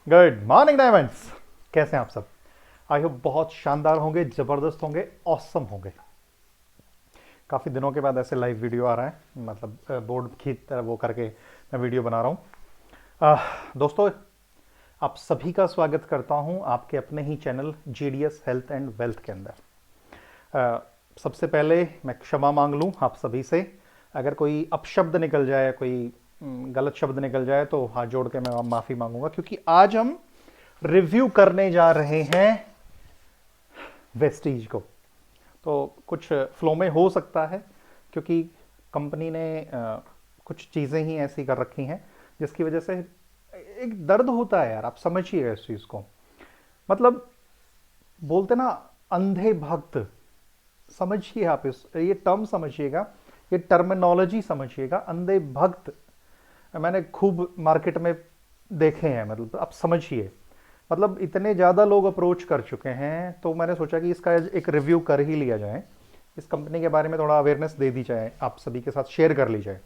Good morning diamonds. कैसे हैं आप सब? आई होप बहुत शानदार होंगे, जबरदस्त होंगे, ऑसम होंगे। काफ़ी दिनों के बाद ऐसे लाइव वीडियो आ रहा है, मतलब बोर्ड की तरह वो करके मैं वीडियो बना रहा हूँ। दोस्तों, आप सभी का स्वागत करता हूँ आपके अपने ही channel GDS health and wealth के अंदर। अ, सबसे पहले मैं क्षमा मांग लूँ आप सभी से। अगर कोई अपशब्द निकल जाए, कोई गलत शब्द निकल जाए तो हाथ जोड़ के मैं माफ़ी मांगूंगा, क्योंकि आज हम रिव्यू करने जा रहे हैं वेस्टीज को। तो कुछ फ्लो में हो सकता है, क्योंकि कंपनी ने कुछ चीज़ें ही ऐसी कर रखी हैं जिसकी वजह से एक दर्द होता है यार। आप समझिए इस चीज़ को। मतलब बोलते ना, अंधे भक्त। समझिए आप ये टर्म समझिएगा, ये टर्मिनोलॉजी समझिएगा। अंधे भक्त मैंने खूब मार्केट में देखे हैं। मतलब आप समझिए, मतलब इतने ज़्यादा लोग अप्रोच कर चुके हैं, तो मैंने सोचा कि इसका एक रिव्यू कर ही लिया जाए। इस कंपनी के बारे में थोड़ा अवेयरनेस दे दी जाए, आप सभी के साथ शेयर कर ली जाए।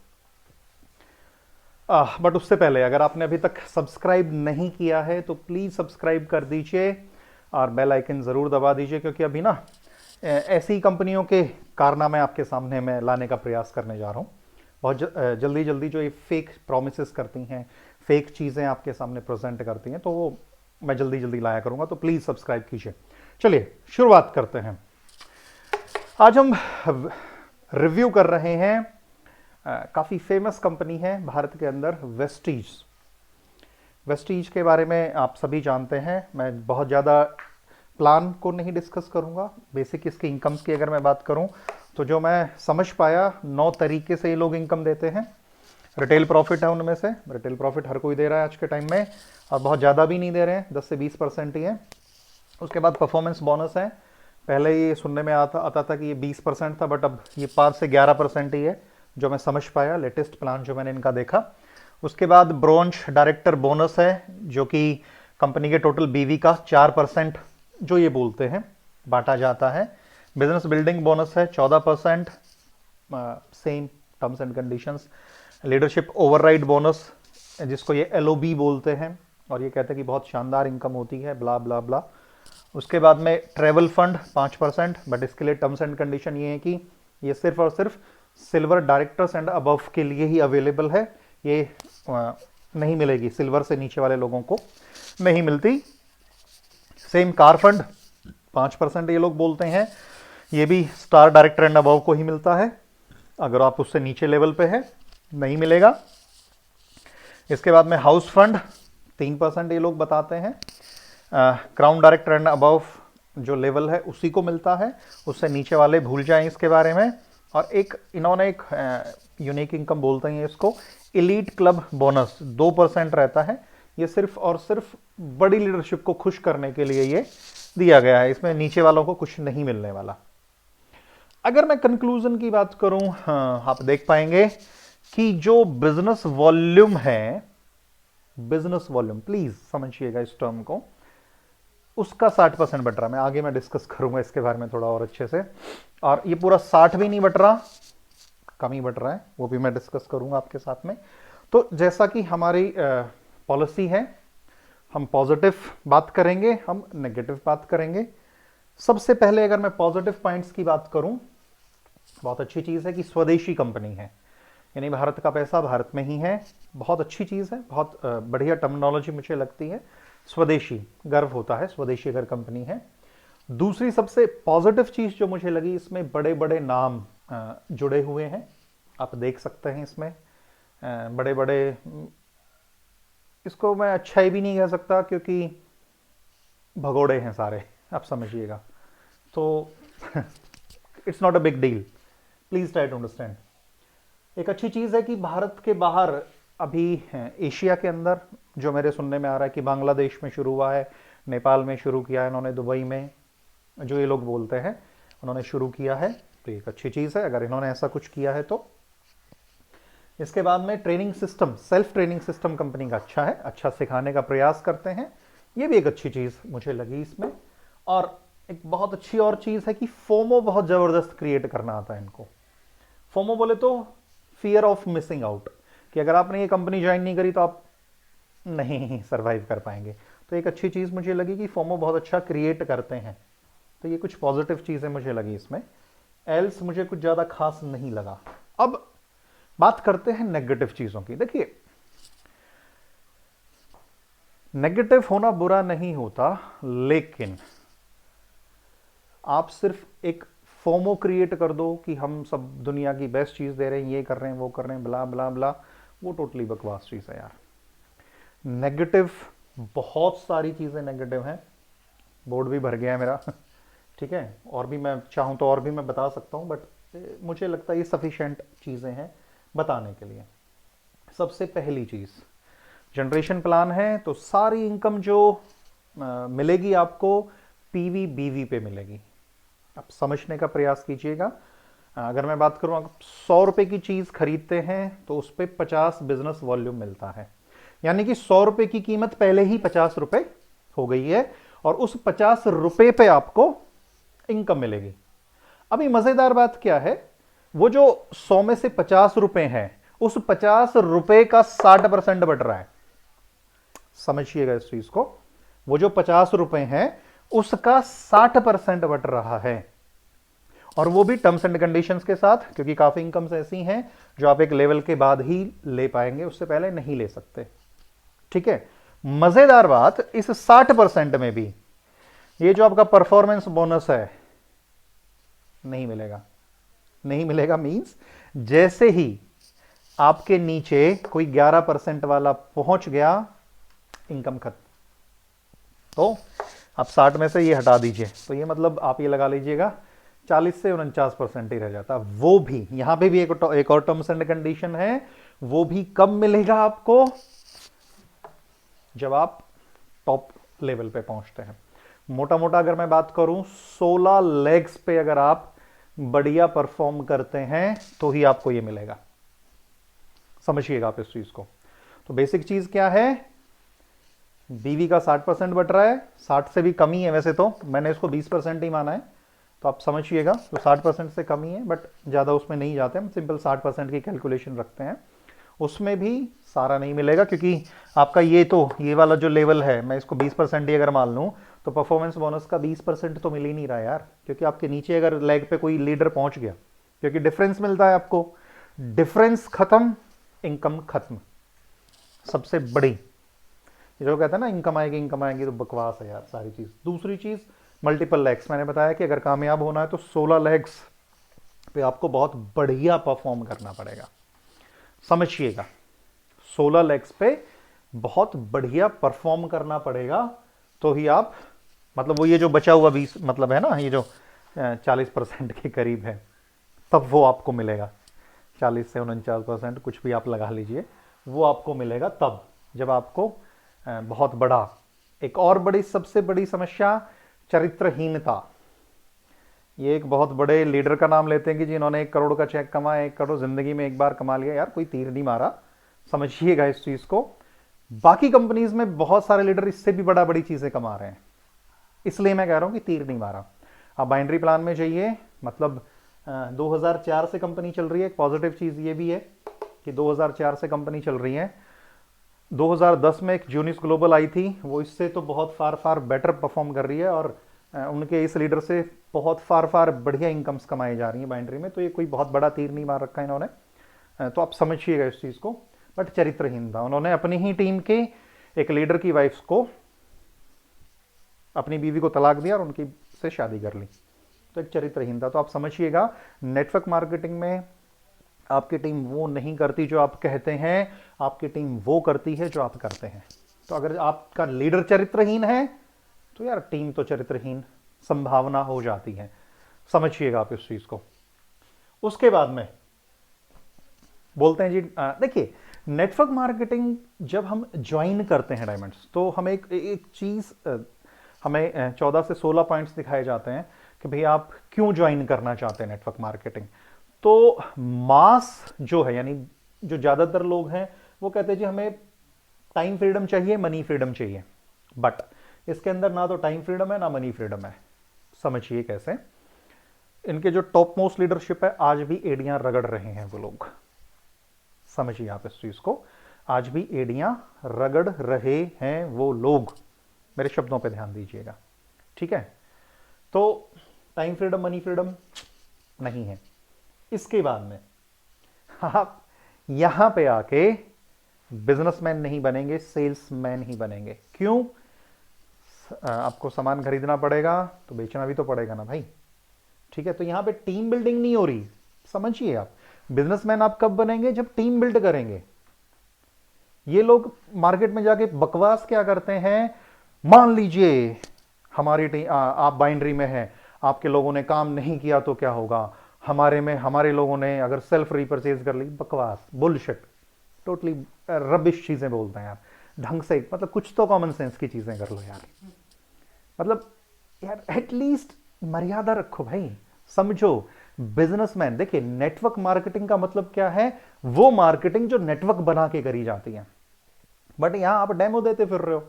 बट उससे पहले अगर आपने अभी तक सब्सक्राइब नहीं किया है तो प्लीज़ सब्सक्राइब कर दीजिए और बेल आइकन ज़रूर दबा दीजिए, क्योंकि अभी ना ऐसी कंपनियों के कारनामे आपके सामने मैं लाने का प्रयास करने जा रहा हूँ। बहुत जल्दी जल्दी जो ये फेक प्रोमिस करती हैं, फेक चीज़ें आपके सामने प्रेजेंट करती हैं, तो वो मैं जल्दी जल्दी लाया करूँगा। तो प्लीज़ सब्सक्राइब कीजिए। चलिए शुरुआत करते हैं। आज हम रिव्यू कर रहे हैं, काफ़ी फेमस कंपनी है भारत के अंदर, वेस्टीज। वेस्टीज के बारे में आप सभी जानते हैं। मैं बहुत ज़्यादा प्लान को नहीं डिस्कस करूंगा। बेसिक इसके इनकम्स की अगर मैं बात करूं तो जो मैं समझ पाया, 9 तरीके से ये लोग इनकम देते हैं। रिटेल प्रॉफिट है उनमें से। रिटेल प्रॉफिट हर कोई दे रहा है आज के टाइम में, और बहुत ज़्यादा भी नहीं दे रहे हैं, 10 से 20% ही है। उसके बाद परफॉर्मेंस बोनस है। पहले ये सुनने में आता आता था कि ये 20% था, बट अब ये 5 से 11% ही है, जो मैं समझ पाया लेटेस्ट प्लान जो मैंने इनका देखा। उसके बाद ब्रोंज डायरेक्टर बोनस है, जो कि कंपनी के टोटल बीवी का 4% जो ये बोलते हैं बांटा जाता है। बिजनेस बिल्डिंग बोनस है 14%, same terms and conditions. Leadership override bonus, जिसको ये एलओबी बोलते हैं, और ये कहते हैं कि बहुत शानदार इनकम होती है, ब्ला ब्ला ब्ला। उसके बाद में ट्रेवल फंड 5%, बट इसके लिए टर्म्स एंड कंडीशन ये है कि ये सिर्फ और सिर्फ सिल्वर डायरेक्टर्स एंड अबव के लिए ही अवेलेबल है। ये नहीं मिलेगी, सिल्वर से नीचे वाले लोगों को नहीं मिलती। सेम कार फंड 5% ये लोग बोलते हैं, ये भी स्टार डायरेक्टर एंड अबव को ही मिलता है। अगर आप उससे नीचे लेवल पे है नहीं मिलेगा। इसके बाद में हाउस फंड 3% ये लोग बताते हैं। क्राउन डायरेक्टर एंड अबव जो लेवल है उसी को मिलता है, उससे नीचे वाले भूल जाएं इसके बारे में। और एक इन्होंने एक यूनिक इनकम बोलते हैं इसको, इलीट क्लब बोनस 2% रहता है। ये सिर्फ और सिर्फ बड़ी लीडरशिप को खुश करने के लिए ये दिया गया है, इसमें नीचे वालों को कुछ नहीं मिलने वाला। अगर मैं कंक्लूजन की बात करूं, हाँ, आप देख पाएंगे कि जो बिजनेस वॉल्यूम है, बिजनेस वॉल्यूम प्लीज समझिएगा इस टर्म को, उसका 60% बट रहा। मैं आगे मैं डिस्कस करूंगा इसके बारे में थोड़ा और अच्छे से। और ये पूरा 60 भी नहीं बट रहा, कम ही बट रहा है, वो भी मैं डिस्कस करूंगा आपके साथ में। तो जैसा कि हमारी पॉलिसी है, हम पॉजिटिव बात करेंगे, हम नेगेटिव बात करेंगे। सबसे पहले अगर मैं पॉजिटिव पॉइंट्स की बात करूं, बहुत अच्छी चीज़ है कि स्वदेशी कंपनी है, यानी भारत का पैसा भारत में ही है। बहुत अच्छी चीज़ है, बहुत बढ़िया टर्मिनोलॉजी मुझे लगती है। स्वदेशी, गर्व होता है स्वदेशी अगर कंपनी है। दूसरी सबसे पॉजिटिव चीज़ जो मुझे लगी, इसमें बड़े बड़े नाम जुड़े हुए हैं। आप देख सकते हैं इसमें बड़े बड़े, इसको मैं अच्छाई भी नहीं कह सकता, क्योंकि भगोड़े हैं सारे, आप समझिएगा। तो it's not a big deal, please try to understand. एक अच्छी चीज़ है कि भारत के बाहर अभी एशिया के अंदर जो मेरे सुनने में आ रहा है कि बांग्लादेश में शुरू हुआ है, नेपाल में शुरू किया है इन्होंने, दुबई में जो ये लोग बोलते हैं उन्होंने शुरू किया है। तो एक अच्छी चीज़ है अगर इन्होंने ऐसा कुछ किया है तो। इसके बाद में training system, self training system company का अच्छा है, अच्छा सिखाने का प्रयास करते हैं, ये भी एक अच्छी चीज़ मुझे लगी इसमें। और एक बहुत अच्छी और चीज़ है कि फोमो बहुत ज़बरदस्त क्रिएट करना आता है इनको। फोमो बोले तो फियर ऑफ मिसिंग आउट, कि अगर आपने ये कंपनी ज्वाइन नहीं करी तो आप नहीं सरवाइव कर पाएंगे। तो एक अच्छी चीज़ मुझे लगी कि फोमो बहुत अच्छा क्रिएट करते हैं, तो ये कुछ पॉजिटिव चीज़ें मुझे लगी इसमें। एल्स मुझे कुछ ज़्यादा खास नहीं लगा। अब बात करते हैं नेगेटिव चीज़ों की। देखिए, नेगेटिव होना बुरा नहीं होता, लेकिन आप सिर्फ एक फोमो क्रिएट कर दो कि हम सब दुनिया की बेस्ट चीज़ दे रहे हैं, ये कर रहे हैं, वो कर रहे हैं, ब्ला ब्ला ब्ला, वो टोटली बकवास चीज़ है यार। नेगेटिव, बहुत सारी चीज़ें नेगेटिव हैं, बोर्ड भी भर गया है मेरा ठीक है, और भी मैं चाहूँ तो और भी मैं बता सकता हूँ, बट मुझे लगता है ये सफिशेंट चीज़ें हैं बताने के लिए। सबसे पहली चीज़, जनरेशन प्लान है तो सारी इनकम जो मिलेगी आपको पीवी बीवी पे मिलेगी। आप समझने का प्रयास कीजिएगा। अगर मैं बात करूं, आप 100 रुपए की चीज़ खरीदते हैं तो उस पर 50 बिजनेस वॉल्यूम मिलता है, यानी कि 100 रुपए की कीमत पहले ही 50 रुपए हो गई है, और उस 50 रुपए पे आपको इनकम मिलेगी। अभी मजेदार बात क्या है, वो जो 100 में से 50 रुपए हैं, उस 50 रुपए का 60% बढ़ रहा है। समझिएगा इस चीज को, वो जो 50 रुपए हैं उसका 60% बढ़ रहा है, और वो भी टर्म्स एंड कंडीशंस के साथ, क्योंकि काफी इनकम्स ऐसी हैं जो आप एक लेवल के बाद ही ले पाएंगे, उससे पहले नहीं ले सकते। ठीक है, मजेदार बात, इस 60% में भी ये जो आपका परफॉर्मेंस बोनस है नहीं मिलेगा। नहीं मिलेगा मींस, जैसे ही आपके नीचे कोई 11% वाला पहुंच गया, इनकम खत्म। तो आप 60 में से ये हटा दीजिए, तो ये मतलब आप ये लगा लीजिएगा 40 से 49% ही रह जाता। वो भी यहां पे भी एक और टर्म्स एंड कंडीशन है, वो भी कब मिलेगा आपको, जब आप टॉप लेवल पे पहुंचते हैं। मोटा मोटा अगर मैं बात करूं, 16 लेग्स पे अगर आप बढ़िया परफॉर्म करते हैं तो ही आपको ये मिलेगा। समझिएगा आप इस चीज को। तो बेसिक चीज क्या है, बीवी का 60% बढ़ रहा है, 60 से भी कम ही है वैसे, तो मैंने इसको 20% ही माना है, तो आप समझिएगा, तो 60% से कम ही है, बट ज़्यादा उसमें नहीं जाते, हम सिंपल 60% की कैलकुलेशन रखते हैं। उसमें भी सारा नहीं मिलेगा, क्योंकि आपका ये वाला जो लेवल है, मैं इसको 20% ही अगर मान लूँ, तो परफॉर्मेंस बोनस का 20% तो मिल ही नहीं रहा यार, क्योंकि आपके नीचे अगर लेग पे कोई लीडर पहुंच गया, क्योंकि डिफरेंस मिलता है आपको, डिफरेंस खत्म, इनकम खत्म। सबसे बड़ी जो कहते हैं ना इनकम आएगी, तो बकवास है यार सारी चीज़। दूसरी चीज़, मल्टीपल लेग्स, मैंने बताया कि अगर कामयाब होना है तो 16 लेग्स पे आपको बहुत बढ़िया परफॉर्म करना पड़ेगा। समझिएगा, 16 लेग्स पे बहुत बढ़िया परफॉर्म करना पड़ेगा, तो ही आप, मतलब वो ये जो बचा हुआ 20 मतलब है ना, ये जो 40% के करीब है, तब वो आपको मिलेगा। 40 से 49% कुछ भी आप लगा लीजिए, वो आपको मिलेगा तब, जब आपको बहुत बड़ा। एक और बड़ी, सबसे बड़ी समस्या, चरित्रहीनता। ये एक बहुत बड़े लीडर का नाम लेते हैं कि जिन्होंने 1 करोड़ का चेक कमाया, 1 करोड़ जिंदगी में एक बार कमा लिया। यार कोई तीर नहीं मारा, समझिएगा इस चीज को। बाकी कंपनीज में बहुत सारे लीडर इससे भी बड़ी चीजें कमा रहे हैं, इसलिए मैं कह रहा हूं कि तीर नहीं मारा। आप बाइनरी प्लान में जाइए, मतलब 2004 से कंपनी चल रही है। एक पॉजिटिव चीज ये भी है कि 2004 से कंपनी चल रही है। 2010 में एक जूनिस ग्लोबल आई थी, वो इससे तो बहुत फार बेटर परफॉर्म कर रही है, और उनके इस लीडर से बहुत फार बढ़िया इनकम्स कमाई जा रही हैं बाइंड्री में। तो ये कोई बहुत बड़ा तीर नहीं मार रखा है इन्होंने, तो आप समझिएगा इस चीज़ को। बट चरित्रहीनता, उन्होंने अपनी ही टीम के एक लीडर की वाइफ को, अपनी बीवी को तलाक दिया और उनकी से शादी कर ली, तो एक चरित्रहीनता। तो आप समझिएगा, नेटवर्क मार्केटिंग में आपकी टीम वो नहीं करती जो आप कहते हैं, आपकी टीम वो करती है जो आप करते हैं। तो अगर आपका लीडर चरित्रहीन है, तो यार टीम तो चरित्रहीन संभावना हो जाती है। समझिएगा आप इस चीज को। उसके बाद में बोलते हैं जी, देखिए, नेटवर्क मार्केटिंग जब हम ज्वाइन करते हैं डायमंड्स, तो हमें एक चीज, हमें 14 से 16 पॉइंट्स दिखाए जाते हैं कि भाई आप क्यों ज्वाइन करना चाहते हैं नेटवर्क मार्केटिंग। तो मास जो है, यानी जो ज्यादातर लोग हैं, वो कहते हैं जी हमें टाइम फ्रीडम चाहिए, मनी फ्रीडम चाहिए। बट इसके अंदर ना तो टाइम फ्रीडम है, ना मनी फ्रीडम है। समझिए कैसे। इनके जो टॉप मोस्ट लीडरशिप है, आज भी एड़ियां रगड़ रहे हैं वो लोग। समझिए आप इस चीज को। आज भी एड़ियां रगड़ रहे हैं वो लोग। मेरे शब्दों पे ध्यान दीजिएगा, ठीक है। तो टाइम फ्रीडम, मनी फ्रीडम नहीं है। इसके बाद में आप यहां पे आके बिजनेसमैन नहीं बनेंगे, सेल्समैन ही बनेंगे। क्यों? आपको सामान खरीदना पड़ेगा तो बेचना भी तो पड़ेगा ना भाई, ठीक है। तो यहां पे टीम बिल्डिंग नहीं हो रही, समझिए आप। बिजनेसमैन आप कब बनेंगे? जब टीम बिल्ड करेंगे। ये लोग मार्केट में जाके बकवास क्या करते हैं, मान लीजिए हमारी टीम, आप बाइंड्री में हैं, आपके लोगों ने काम नहीं किया तो क्या होगा, हमारे लोगों ने अगर सेल्फ रीपरचेज कर ली। बकवास, बुलशिट, टोटली रबिश चीजें बोलते हैं यार। ढंग से मतलब कुछ तो कॉमन सेंस की चीजें कर लो यार। मतलब यार एटलीस्ट मर्यादा रखो भाई, समझो। बिजनेसमैन, देखिए नेटवर्क मार्केटिंग का मतलब क्या है? वो मार्केटिंग जो नेटवर्क बना के करी जाती है। बट यहां आप डेमो देते फिर रहे हो,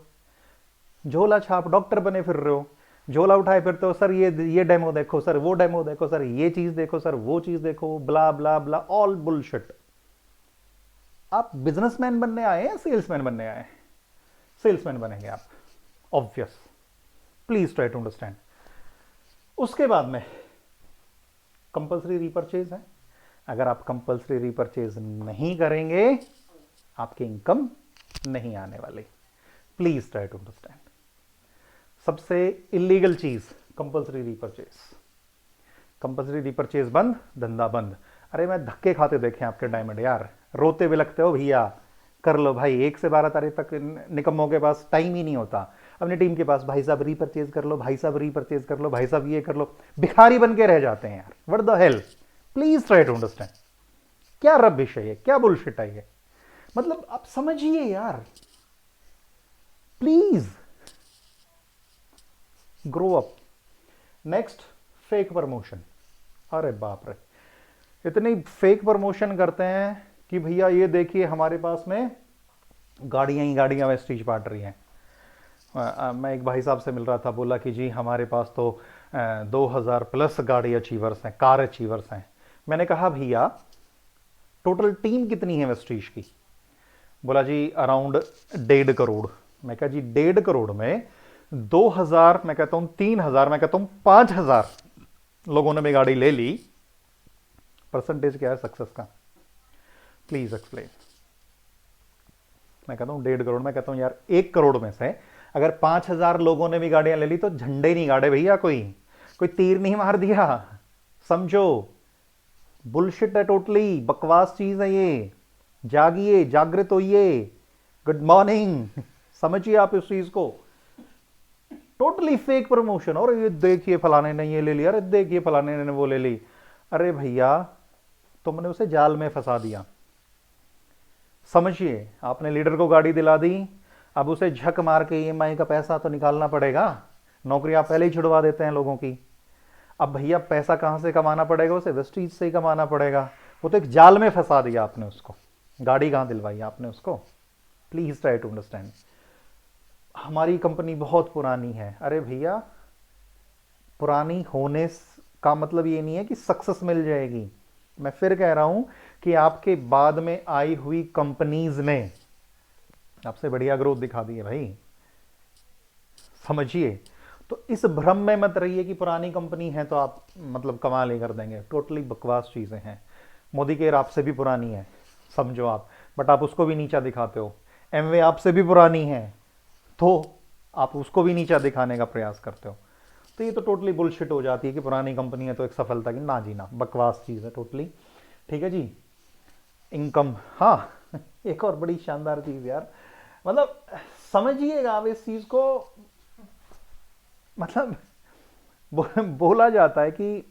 झोला छाप डॉक्टर बने फिर रहे हो, झोला उठाए फिरते हो, सर ये डेमो देखो, सर वो डेमो देखो, सर ये चीज देखो, सर वो चीज देखो, ब्ला ब्ला ब्ला, ऑल बुलशिट। आप बिजनेसमैन बनने आए हैं, सेल्समैन बनने आए हैं? सेल्समैन बनेंगे आप, obvious. Please try to understand. उसके बाद में कंपल्सरी रीपरचेज है। अगर आप कंपल्सरी रीपरचेज नहीं करेंगे, आपकी इनकम नहीं आने वाली। Please try to understand. सबसे इलीगल चीज कंपल्सरी रीपरचेज। कंपल्सरी रीपरचेज बंद, धंधा बंद। अरे मैं धक्के खाते देखे आपके डायमंड यार, रोते भी लगते हो भैया। कर लो भाई, 1 से 12 तारीख तक निकम्मों के पास टाइम ही नहीं होता अपनी टीम के पास। भाई साहब रीपरचेज कर लो, भाई साहब रीपरचेज कर लो, भाई साहब ये कर लो। भिखारी बन के रह जाते हैं यार, what the hell. Please try to understand. क्या रबिश है ये, क्या बुलशिट है ये? मतलब आप समझिए यार, please grow up. Next, fake promotion. अरे बाप रे, इतनी फेक प्रमोशन करते हैं कि भैया ये देखिए हमारे पास में गाड़ियां ही गाड़ियां वेस्टीज बांट रही हैं। मैं एक भाई साहब से मिल रहा था, बोला कि जी हमारे पास तो 2000 प्लस गाड़ी अचीवर्स हैं, कार अचीवर्स हैं। मैंने कहा भैया टोटल टीम कितनी है वेस्टीज की? बोला जी अराउंड 1.5 करोड़। मैं कहा जी 1.5 करोड़ में 2000, मैं कहता हूं 3000, मैं कहता हूं 5000 लोगों ने भी गाड़ी ले ली, परसेंटेज क्या है सक्सेस का? Please explain. मैं कहता हूं 1.5 करोड़, मैं कहता हूं यार 1 करोड़ में से अगर 5000 लोगों ने भी गाड़ियां ले ली तो झंडे ही नहीं गाड़े भैया, कोई तीर नहीं मार दिया। समझो, बुलशिट है, टोटली बकवास चीज है ये। जागिए, जागृत होइए, गुड मॉर्निंग। समझिए आप इस चीज को। Totally fake promotion. और ये देखिए फलाने ने ये ले लिया, अरे देखिए फलाने ने वो ले ली। अरे भैया तुमने उसे जाल में फंसा दिया। समझिए, आपने लीडर को गाड़ी दिला दी, अब उसे झक मार के ईएमआई का पैसा तो निकालना पड़ेगा। नौकरी आप पहले ही छुड़वा देते हैं लोगों की। अब भैया पैसा कहां से कमाना पड़ेगा? उसे वेस्टीज से ही कमाना पड़ेगा। वो तो एक जाल में फंसा दिया आपने उसको। गाड़ी कहां दिलवाई आपने उसको? Please try to understand. हमारी कंपनी बहुत पुरानी है। अरे भैया पुरानी होने का मतलब ये नहीं है कि सक्सेस मिल जाएगी। मैं फिर कह रहा हूं कि आपके बाद में आई हुई कंपनीज ने आपसे बढ़िया ग्रोथ दिखा दी है भाई, समझिए। तो इस भ्रम में मत रहिए कि पुरानी कंपनी है तो आप मतलब कमाल ही कर देंगे। टोटली बकवास चीजें हैं। मोदी केयर आपसे भी पुरानी है, समझो आप, बट आप उसको भी नीचा दिखाते हो। एमवे आपसे भी पुरानी है तो आप उसको भी नीचा दिखाने का प्रयास करते हो। तो ये तो टोटली बुलशिट हो जाती है कि पुरानी कंपनी है तो एक सफलता की, ना जी ना, बकवास चीज है टोटली। ठीक है जी। इनकम, हाँ एक और बड़ी शानदार चीज यार, मतलब समझिएगा आप इस चीज को। मतलब बोला जाता है कि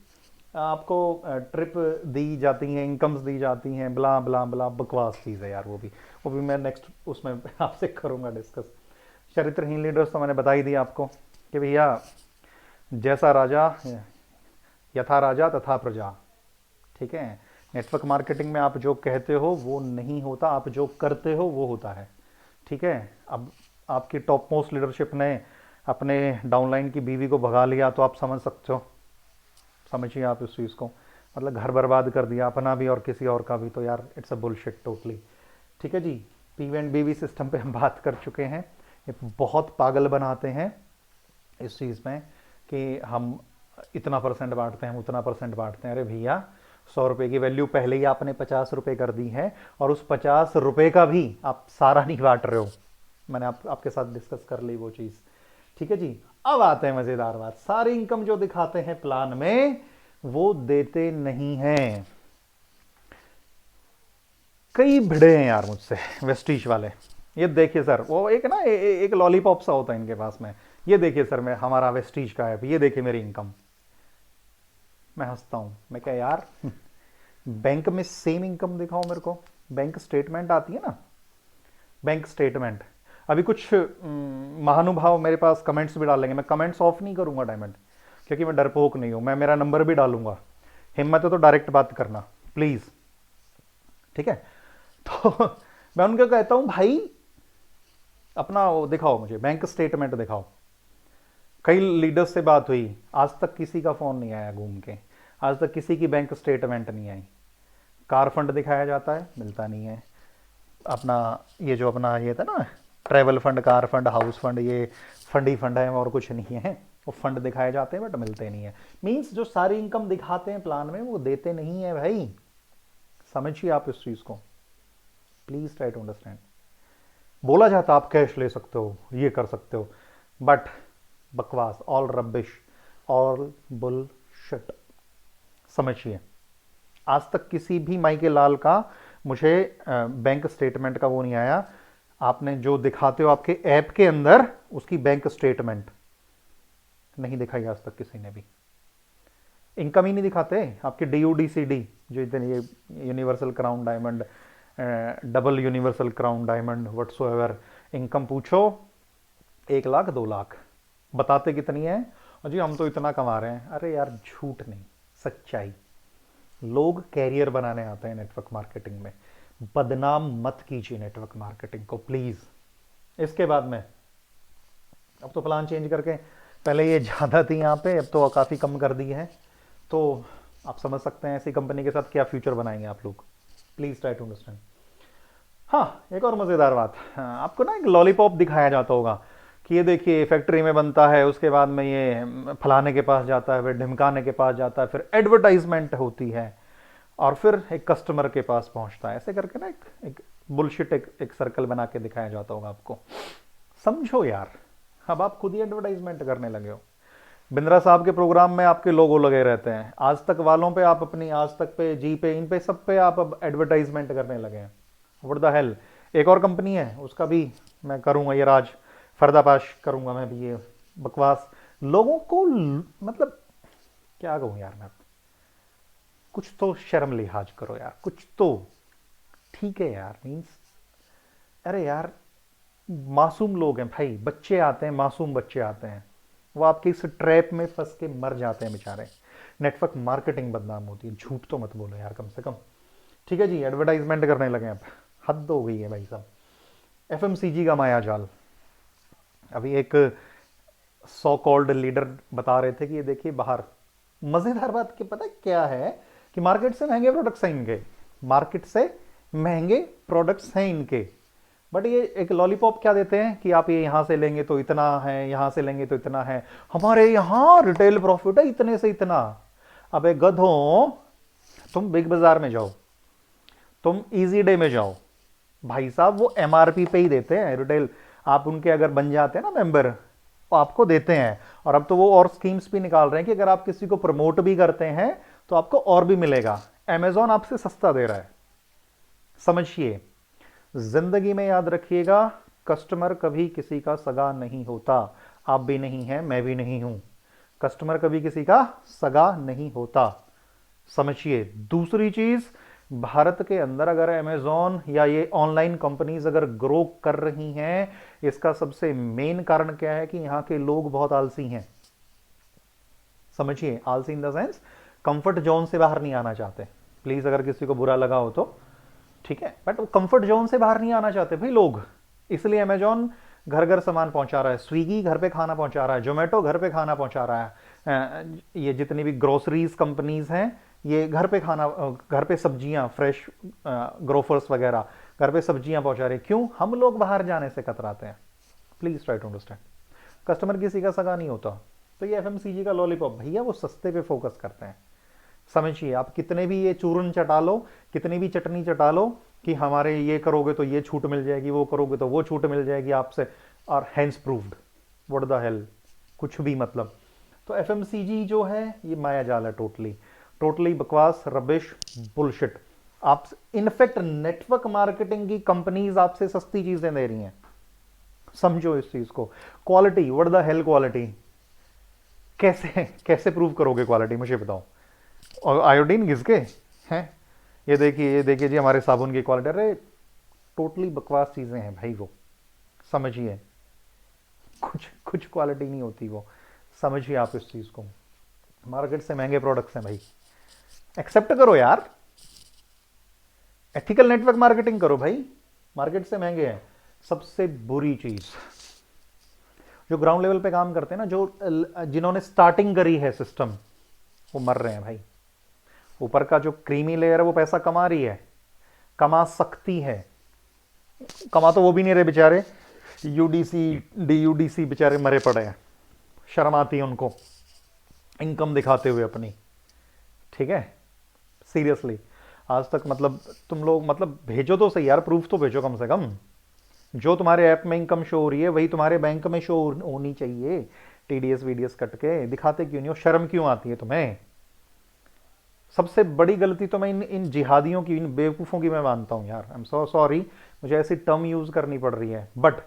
आपको ट्रिप दी जाती हैं, इनकम्स दी जाती हैं, ब्ला ब्ला ब्ला, बकवास चीज है यार। वो भी मैं नेक्स्ट उसमें आपसे करूंगा डिस्कस। चरित्रहीन लीडर्स तो मैंने बता ही दिया आपको कि भैया जैसा राजा, यथा राजा तथा प्रजा। ठीक है। नेटवर्क मार्केटिंग में आप जो कहते हो वो नहीं होता, आप जो करते हो वो होता है। ठीक है। अब आपकी टॉप मोस्ट लीडरशिप ने अपने डाउनलाइन की बीवी को भगा लिया तो आप समझ सकते हो। समझिए आप इस चीज़ को, मतलब घर बर्बाद कर दिया अपना भी और किसी और का भी, तो यार इट्स अ बुलशिट टोटली। ठीक है जी। PV सिस्टम पे हम बात कर चुके हैं। ये बहुत पागल बनाते हैं इस चीज़ में कि हम इतना परसेंट बांटते हैं, हम उतना परसेंट बांटते हैं। अरे भैया, 100 रुपये की वैल्यू पहले ही आपने 50 रुपये कर दी है, और उस 50 रुपये का भी आप सारा नहीं बांट रहे हो। मैंने आपके साथ डिस्कस कर ली वो चीज़। ठीक है जी। अब आते हैं मज़ेदार बात, सारी इनकम जो दिखाते हैं प्लान में वो देते नहीं हैं। कई भिड़े हैं यार मुझसे वेस्टीज वाले। ये देखिए सर, वो एक ना एक लॉलीपॉप सा होता है इनके पास में। ये देखिए सर, मैं हमारा वेस्टीज का है, ये देखिए मेरी इनकम। मैं हंसता हूं, मैं क्या यार, बैंक में सेम इनकम दिखाओ मेरे को। बैंक स्टेटमेंट आती है ना, बैंक स्टेटमेंट। अभी कुछ महानुभाव मेरे पास कमेंट्स भी डालेंगे, मैं कमेंट्स ऑफ नहीं करूंगा डायमंड, क्योंकि मैं डरपोक नहीं हूं। मैं मेरा नंबर भी डालूंगा, हिम्मत है तो डायरेक्ट बात करना प्लीज, ठीक है। तो मैं उनको कहता हूं भाई अपना वो दिखाओ, मुझे बैंक स्टेटमेंट दिखाओ। कई लीडर्स से बात हुई, आज तक किसी का फोन नहीं आया घूम के, आज तक किसी की बैंक स्टेटमेंट नहीं आई। कार फंड दिखाया जाता है, मिलता नहीं है। अपना ये जो अपना ये था ना, travel fund, car fund, house fund, ये फंड ही फंड है और कुछ नहीं है। वो फंड दिखाए जाते हैं बट मिलते नहीं है। मींस जो सारी इनकम दिखाते हैं प्लान में वो देते नहीं है भाई। समझिए आप इस चीज को, प्लीज ट्राई टू अंडरस्टैंड। बोला जाता आप कैश ले सकते हो, ये कर सकते हो, बट बकवास, ऑल रबिश, ऑल बुलशिट। समझिए, आज तक किसी भी माई के लाल का मुझे बैंक स्टेटमेंट का वो नहीं आया। आपने जो दिखाते हो आपके ऐप के अंदर, उसकी बैंक स्टेटमेंट नहीं दिखाई आज तक किसी ने भी। इनकम ही नहीं दिखाते आपके DUDCD, जो इतने ये universal crown diamond, double universal crown diamond, whatsoever. Income पूछो 1 लाख 2 लाख, बताते कितनी है, और जी हम तो इतना कमा रहे हैं। अरे यार झूठ नहीं, सच्चाई। लोग कैरियर बनाने आते हैं नेटवर्क मार्केटिंग में, बदनाम मत कीजिए नेटवर्क मार्केटिंग को प्लीज। इसके बाद में अब तो प्लान चेंज करके, पहले ये ज्यादा थी यहाँ पे, अब तो काफी कम कर दी है। तो आप समझ सकते हैं ऐसी कंपनी के साथ क्या फ्यूचर बनाएंगे आप लोग। Please try to understand. हाँ, एक और मजेदार बात, आपको ना एक लॉलीपॉप दिखाया जाता होगा कि ये देखिए फैक्ट्री में बनता है, उसके बाद में ये फलाने के पास जाता है, फिर ढिमकाने के पास जाता है, फिर एडवर्टाइजमेंट होती है, और फिर एक कस्टमर के पास पहुंचता है। ऐसे करके ना एक बुलशिट एक सर्कल बना के दिखाया जाता होगा आपको। समझो यार, अब आप खुद ही एडवर्टाइजमेंट करने लगे हो। बिंद्रा साहब के प्रोग्राम में आपके लोगो लगे रहते हैं, आज तक वालों पे आप अपनी, आज तक पे, जी पे, इन पे सब पे आप अब एडवर्टाइजमेंट करने लगे हैं। What the hello. एक और कंपनी है, उसका भी मैं करूंगा ये राज, पर्दाफाश करूंगा मैं भी ये बकवास। लोगों को मतलब क्या कहूं यार मैं, कुछ तो शर्म लिहाज करो यार, कुछ तो। ठीक है यार, मीन्स अरे यार मासूम लोग हैं भाई, बच्चे आते हैं, मासूम बच्चे आते हैं, वो आपके इस ट्रैप में फंस के मर जाते हैं बेचारे। नेटवर्क मार्केटिंग बदनाम होती है, झूठ तो मत बोलो यार कम से कम। ठीक है जी, एडवर्टाइजमेंट करने लगे अब, हद हो गई है भाई साहब। FMCG का माया जाल। अभी एक सो कॉल्ड लीडर बता रहे थे कि ये देखिए बाहर, मजेदार बात कि पता क्या है कि मार्केट से महंगे प्रोडक्ट्स हैं इनके, मार्केट से महंगे प्रोडक्ट्स हैं इनके, बट ये एक लॉलीपॉप क्या देते हैं कि आप ये यहां से लेंगे तो इतना है, यहां से लेंगे तो इतना है, हमारे यहां रिटेल प्रॉफिट है इतने से इतना। अबे गधों, तुम बिग बाजार में जाओ, तुम इजी डे में जाओ, भाई साहब वो MRP पे ही देते हैं रिटेल। आप उनके अगर बन जाते हैं ना मेंबर, तो आपको देते हैं। और अब तो वो और स्कीम्स भी निकाल रहे हैं कि अगर आप किसी को प्रमोट भी करते हैं तो आपको और भी मिलेगा। Amazon आपसे सस्ता दे रहा है। समझिए, जिंदगी में याद रखिएगा, कस्टमर कभी किसी का सगा नहीं होता। आप भी नहीं हैं, मैं भी नहीं हूं। कस्टमर कभी किसी का सगा नहीं होता, समझिए। दूसरी चीज, भारत के अंदर अगर अमेजॉन या ये ऑनलाइन कंपनीज अगर ग्रो कर रही हैं, इसका सबसे मेन कारण क्या है कि यहां के लोग बहुत आलसी हैं। समझिए, आलसी in the sense comfort zone से बाहर नहीं आना चाहते। प्लीज अगर किसी को बुरा लगा हो तो ठीक है, बट वो कंफर्ट जोन से बाहर नहीं आना चाहते भाई लोग। इसलिए अमेजॉन घर घर सामान पहुंचा रहा है, स्विगी घर पे खाना पहुंचा रहा है, जोमेटो घर पे खाना पहुंचा रहा है, ये जितनी भी ग्रोसरीज कंपनीज हैं ये घर पे खाना, घर पे सब्जियां फ्रेश, ग्रोफर्स वगैरह घर पे सब्जियां पहुंचा रहे, क्यों? हम लोग बाहर जाने से कतराते हैं। Please try to understand. Customer किसी का सगा नहीं होता। तो ये एफएमसीजी का लॉलीपॉप भैया वो सस्ते पे फोकस करते हैं। समझिए, आप कितने भी ये चूरन चटा लो, कितनी भी चटनी चटा लो कि हमारे ये करोगे तो ये छूट मिल जाएगी, वो करोगे तो वो छूट मिल जाएगी आपसे, और hence proved, what the hell, कुछ भी मतलब। तो एफएमसीजी जो है ये माया जाल है, टोटली टोटली बकवास, रबिश, बुलशिट। आप इनफैक्ट नेटवर्क मार्केटिंग की कंपनीज आपसे सस्ती चीजें दे रही हैं, समझो इस चीज को। Quality, what the hello quality, कैसे कैसे प्रूव करोगे क्वालिटी, मुझे बताओ। और आयोडीन घिसके हैं, ये देखिए जी हमारे साबुन की क्वालिटी, अरे टोटली बकवास चीजें हैं भाई वो, समझिए। कुछ कुछ क्वालिटी नहीं होती वो, समझिए आप इस चीज को। मार्केट से महंगे प्रोडक्ट्स हैं भाई, एक्सेप्ट करो यार, एथिकल नेटवर्क मार्केटिंग करो भाई, मार्केट से महंगे हैं। सबसे बुरी चीज, जो ग्राउंड लेवल पे काम करते हैं ना, जो जिन्होंने स्टार्टिंग करी है सिस्टम, वो मर रहे हैं भाई। ऊपर का जो क्रीमी लेयर है वो पैसा कमा रही है, कमा सकती है, कमा तो वो भी नहीं रहे बेचारे, यूडीसी डीयूडीसी बेचारे मरे पड़े हैं, शर्म आती है उनको इनकम दिखाते हुए अपनी, ठीक है। सीरियसली आज तक मतलब तुम लोग मतलब भेजो तो सही यार, प्रूफ तो भेजो कम से कम। जो तुम्हारे ऐप में इनकम शो हो रही है वही तुम्हारे बैंक में शो होनी चाहिए, टीडीएस वीडीएस कट के दिखाते क्यों नहीं हो? शर्म क्यों आती है तुम्हें? सबसे बड़ी गलती तो मैं इन जिहादियों की, इन बेवकूफ़ों की मैं मानता हूं यार। आई एम सो सॉरी, मुझे ऐसी टर्म यूज करनी पड़ रही है, बट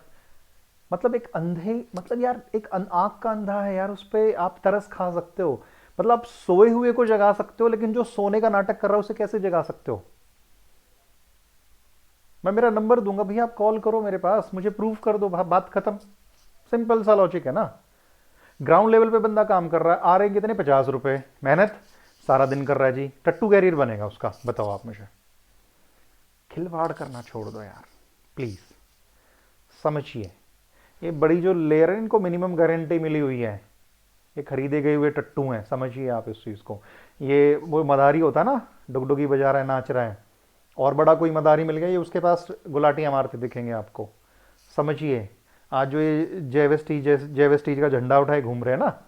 मतलब एक अंधे, मतलब यार एक आंख का अंधा है यार, उस पर आप तरस खा सकते हो। मतलब आप सोए हुए को जगा सकते हो, लेकिन जो सोने का नाटक कर रहा है उसे कैसे जगा सकते हो? मैं मेरा नंबर दूंगा भैया, आप कॉल करो मेरे पास, मुझे प्रूफ कर दो, बात खत्म। सिंपल सा लॉजिक है ना। ग्राउंड लेवल पे बंदा काम कर रहा है, आ रहे हैं कितने? 50 रुपए, मेहनत सारा दिन कर रहा है जी, टट्टू कैरियर बनेगा उसका, बताओ आप मुझे। खिलवाड़ करना छोड़ दो यार प्लीज, समझिए। ये बड़ी जो लेयर है, इनको मिनिमम गारंटी मिली हुई है, ये खरीदे गए हुए टट्टू हैं, समझिए आप इस चीज को। ये वो मदारी होता है ना, डुगडुगी बजा रहा है, नाच रहा है, और बड़ा कोई मदारी मिल गया, ये उसके पास गुलाटियां मारते दिखेंगे आपको, समझिए। आज जो ये जय वेस्टीज का झंडा उठाए घूम रहे हैं ना,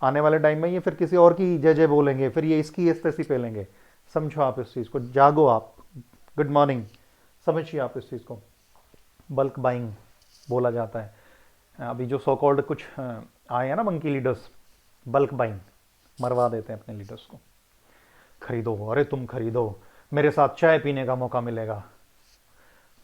आने वाले टाइम में ये फिर किसी और की जय जय बोलेंगे, फिर ये इसकी एस्तेसी पे लेंगे, समझो आप इस चीज को। जागो आप, गुड मॉर्निंग, समझिए आप इस चीज को। बल्क बाइंग बोला जाता है, अभी जो सो कॉल्ड कुछ आए हैं ना मंकी लीडर्स, बल्क बाइंग मरवा देते हैं अपने लीडर्स को। खरीदो, अरे तुम खरीदो, मेरे साथ चाय पीने का मौका मिलेगा,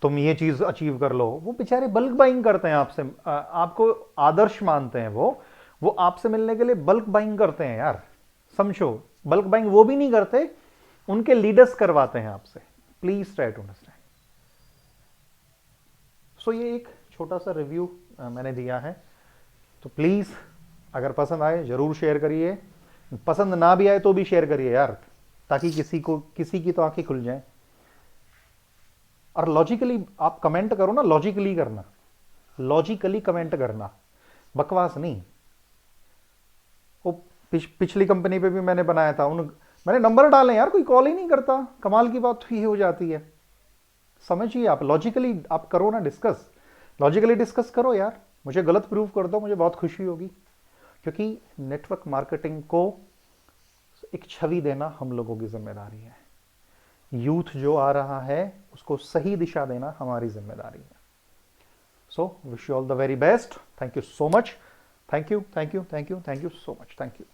तुम ये चीज अचीव कर लो। वो बेचारे बल्क बाइंग करते हैं आपसे, आपको आदर्श मानते हैं, वो आपसे मिलने के लिए बल्क बाइंग करते हैं यार, समझो। बल्क बाइंग वो भी नहीं करते, उनके लीडर्स करवाते हैं आपसे। Please try to understand. So ये एक छोटा सा रिव्यू मैंने दिया है, तो प्लीज अगर पसंद आए जरूर शेयर करिए, पसंद ना भी आए तो भी शेयर करिए यार, ताकि किसी की तो आंखें खुल जाएं। और लॉजिकली आप कमेंट करो ना, लॉजिकली करना, लॉजिकली कमेंट करना, बकवास नहीं। वो पिछली कंपनी पे भी मैंने बनाया था, मैंने नंबर डाले यार, कोई कॉल ही नहीं करता, कमाल की बात ही हो जाती है। समझिए आप, लॉजिकली आप करो ना डिस्कस, लॉजिकली डिस्कस करो यार, मुझे गलत प्रूव कर दो, मुझे बहुत खुशी होगी। क्योंकि नेटवर्क मार्केटिंग को एक छवि देना हम लोगों की जिम्मेदारी है, यूथ जो आ रहा है उसको सही दिशा देना हमारी जिम्मेदारी है। So wish you all the very best, thank you so much, thank you so much, thank you.